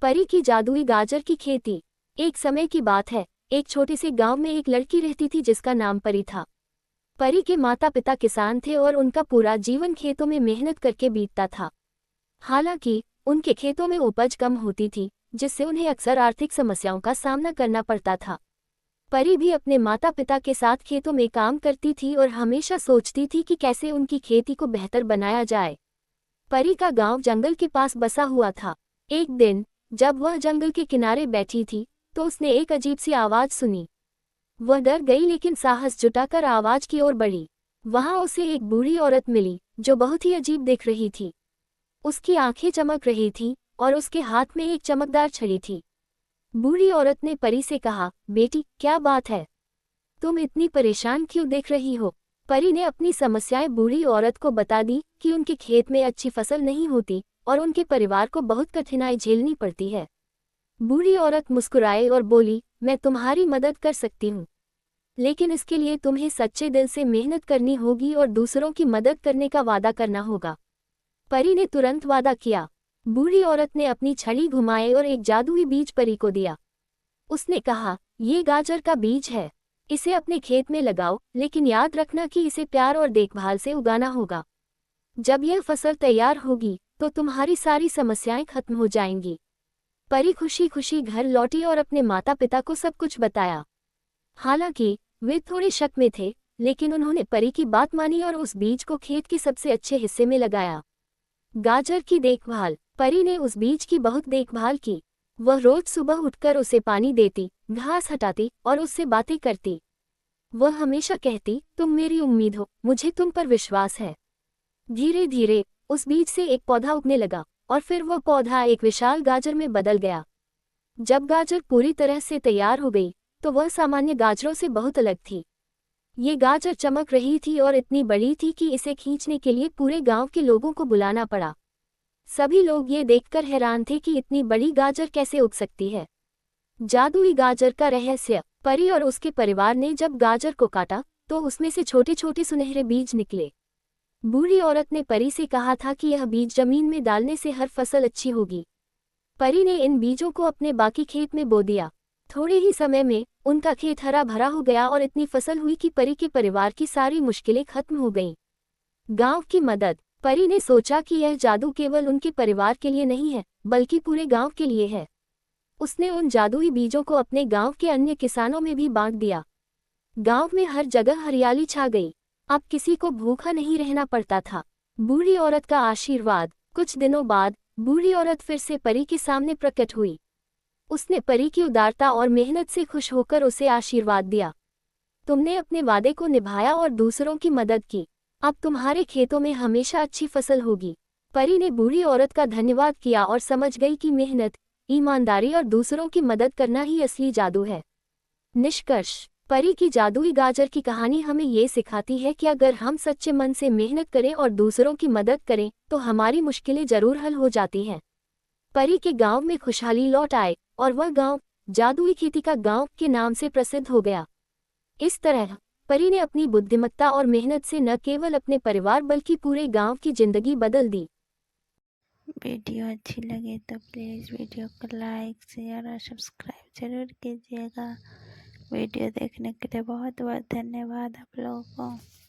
परी की जादुई गाजर की खेती। एक समय की बात है, एक छोटे से गांव में एक लड़की रहती थी जिसका नाम परी था। परी के माता पिता किसान थे और उनका पूरा जीवन खेतों में मेहनत करके बीतता था। हालांकि उनके खेतों में उपज कम होती थी, जिससे उन्हें अक्सर आर्थिक समस्याओं का सामना करना पड़ता था। परी भी अपने माता पिता के साथ खेतों में काम करती थी और हमेशा सोचती थी कि कैसे उनकी खेती को बेहतर बनाया जाए। परी का गांव जंगल के पास बसा हुआ था। एक दिन जब वह जंगल के किनारे बैठी थी, तो उसने एक अजीब सी आवाज सुनी। वह डर गई लेकिन साहस जुटाकर आवाज की ओर बढ़ी। वहां उसे एक बूढ़ी औरत मिली, जो बहुत ही अजीब दिख रही थी। उसकी आंखें चमक रही थीं और उसके हाथ में एक चमकदार छड़ी थी। बूढ़ी औरत ने परी से कहा, बेटी, क्या बात है? तुम इतनी परेशान क्यों दिख रही हो? परी ने अपनी समस्याएं बूढ़ी औरत को बता दी कि उनके खेत में अच्छी फसल नहीं होती और उनके परिवार को बहुत कठिनाई झेलनी पड़ती है। बूढ़ी औरत मुस्कुराई और बोली, मैं तुम्हारी मदद कर सकती हूँ, लेकिन इसके लिए तुम्हें सच्चे दिल से मेहनत करनी होगी और दूसरों की मदद करने का वादा करना होगा। परी ने तुरंत वादा किया। बूढ़ी औरत ने अपनी छड़ी घुमाई और एक जादुई बीज परी को दिया। उसने कहा, ये गाजर का बीज है। इसे अपने खेत में लगाओ, लेकिन याद रखना कि इसे प्यार और देखभाल से उगाना होगा। जब यह फसल तैयार होगी, तो तुम्हारी सारी समस्याएं खत्म हो जाएंगी। परी खुशी खुशी घर लौटी और अपने माता पिता को सब कुछ बताया। हालांकि वे थोड़े शक में थे, लेकिन उन्होंने परी की बात मानी और उस बीज को खेत के सबसे अच्छे हिस्से में लगाया। गाजर की देखभाल। परी ने उस बीज की बहुत देखभाल की। वह रोज सुबह उठकर उसे पानी देती, घास हटाती और उससे बातें करती। वह हमेशा कहती, तुम मेरी उम्मीद हो, मुझे तुम पर विश्वास है। धीरे धीरे उस बीज से एक पौधा उगने लगा और फिर वह पौधा एक विशाल गाजर में बदल गया। जब गाजर पूरी तरह से तैयार हो गई, तो वह सामान्य गाजरों से बहुत अलग थी। ये गाजर चमक रही थी और इतनी बड़ी थी कि इसे खींचने के लिए पूरे गांव के लोगों को बुलाना पड़ा। सभी लोग ये देखकर हैरान थे कि इतनी बड़ी गाजर कैसे उग सकती है। जादुई गाजर का रहस्य। परी और उसके परिवार ने जब गाजर को काटा, तो उसमें से छोटे छोटे सुनहरे बीज निकले। बूढ़ी औरत ने परी से कहा था कि यह बीज जमीन में डालने से हर फसल अच्छी होगी। परी ने इन बीजों को अपने बाकी खेत में बो दिया। थोड़े ही समय में उनका खेत हरा भरा हो गया और इतनी फसल हुई कि परी के परिवार की सारी मुश्किलें खत्म हो गईं। गांव की मदद। परी ने सोचा कि यह जादू केवल उनके परिवार के लिए नहीं है, बल्कि पूरे गांव के लिए है। उसने उन जादुई बीजों को अपने गांव के अन्य किसानों में भी बांट दिया। गांव में हर जगह हरियाली छा गई। अब किसी को भूखा नहीं रहना पड़ता था। बूढ़ी औरत का आशीर्वाद। कुछ दिनों बाद बूढ़ी औरत फिर से परी के सामने प्रकट हुई। उसने परी की उदारता और मेहनत से खुश होकर उसे आशीर्वाद दिया। तुमने अपने वादे को निभाया और दूसरों की मदद की। अब तुम्हारे खेतों में हमेशा अच्छी फसल होगी। परी ने बूढ़ी औरत का धन्यवाद किया और समझ गई कि मेहनत, ईमानदारी और दूसरों की मदद करना ही असली जादू है। निष्कर्ष। परी की जादुई गाजर की कहानी हमें ये सिखाती है कि अगर हम सच्चे मन से मेहनत करें और दूसरों की मदद करें, तो हमारी मुश्किलें जरूर हल हो जाती हैं। परी के गांव में खुशहाली लौट आए और वह गांव जादुई खेती का गांव के नाम से प्रसिद्ध हो गया। इस तरह परी ने अपनी बुद्धिमत्ता और मेहनत से न केवल अपने परिवार बल्कि पूरे गांव की जिंदगी बदल दी। वीडियो अच्छी लगे तो प्लीज़ वीडियो को लाइक शेयर और सब्सक्राइब ज़रूर कीजिएगा। वीडियो देखने के लिए बहुत बहुत धन्यवाद आप लोगों को।